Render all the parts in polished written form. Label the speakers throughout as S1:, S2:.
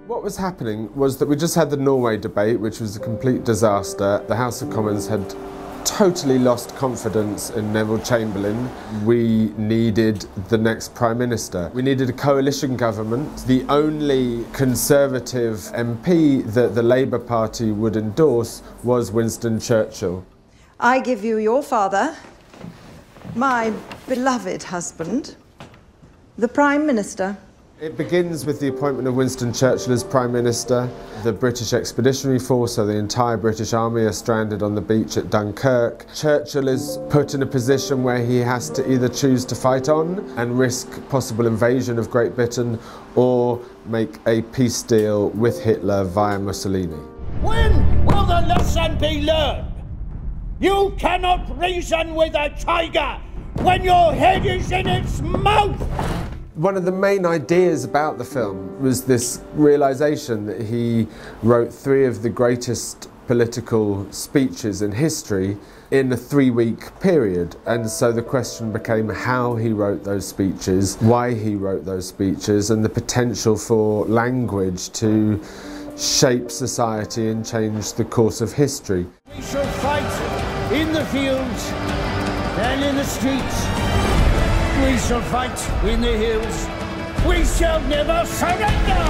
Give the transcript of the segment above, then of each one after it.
S1: What was happening was that we just had the Norway debate, which was a complete disaster. The House of Commons had totally lost confidence in Neville Chamberlain. We needed the next Prime Minister. We needed a coalition government. The only Conservative MP that the Labour Party would endorse was Winston Churchill.
S2: I give you your father, my beloved husband, the Prime Minister.
S1: It begins with the appointment of Winston Churchill as Prime Minister. The British Expeditionary Force, so the entire British Army, are stranded on the beach at Dunkirk. Churchill is put in a position where he has to either choose to fight on and risk possible invasion of Great Britain, or make a peace deal with Hitler via Mussolini.
S3: When will the lesson be learned? You cannot reason with a tiger when your head is in its mouth!
S1: One of the main ideas about the film was this realisation that he wrote 3 of the greatest political speeches in history in a 3-week period. And so the question became how he wrote those speeches, why he wrote those speeches, and the potential for language to shape society and change the course of history.
S3: We shall fight in the fields and in the streets. We shall fight in the hills. We shall never surrender!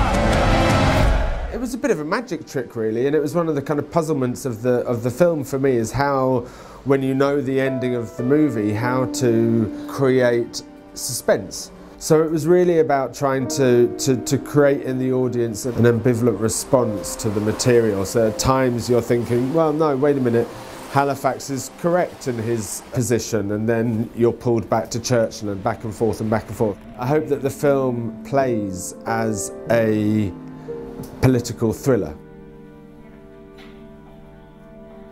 S1: It was a bit of a magic trick, really, and it was one of the kind of puzzlements of the film for me, is how, when you know the ending of the movie, how to create suspense. So it was really about trying to create in the audience an ambivalent response to the material. So at times you're thinking, well, no, wait a minute, Halifax is correct in his position, and then you're pulled back to Churchill and back and forth and back and forth. I hope that the film plays as a political thriller.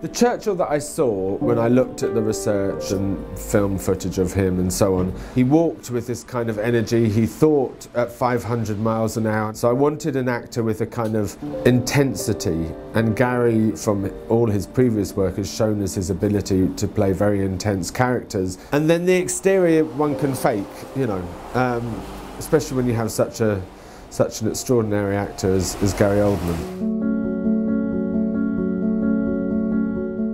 S1: The Churchill that I saw when I looked at the research and film footage of him and so on, he walked with this kind of energy. He thought at 500 miles an hour. So I wanted an actor with a kind of intensity, and Gary, from all his previous work, has shown us his ability to play very intense characters. And then the exterior one can fake, you know, especially when you have such an extraordinary actor as Gary Oldman.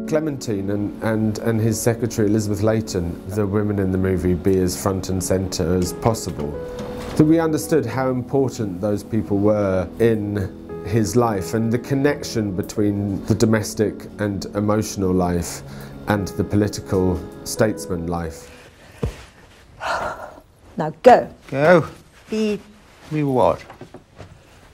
S1: Clementine and his secretary Elizabeth Layton, the women in the movie, be as front and centre as possible. That we understood how important those people were in his life, and the connection between the domestic and emotional life and the political statesman life.
S2: Now go.
S4: Go?
S2: Be
S4: what?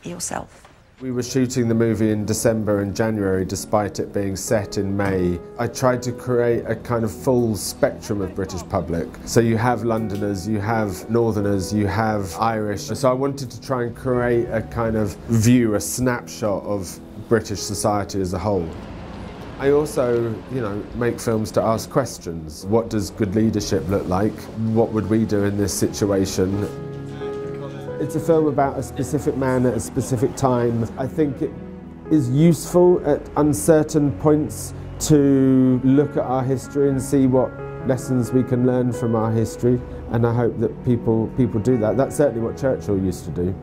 S2: yourself.
S1: We were shooting the movie in December and January, despite it being set in May. I tried to create a kind of full spectrum of British public. So you have Londoners, you have Northerners, you have Irish. So I wanted to try and create a kind of view, a snapshot of British society as a whole. I also, you know, make films to ask questions. What does good leadership look like? What would we do in this situation? It's a film about a specific man at a specific time. I think it is useful at uncertain points to look at our history and see what lessons we can learn from our history, and I hope that people do that. That's certainly what Churchill used to do.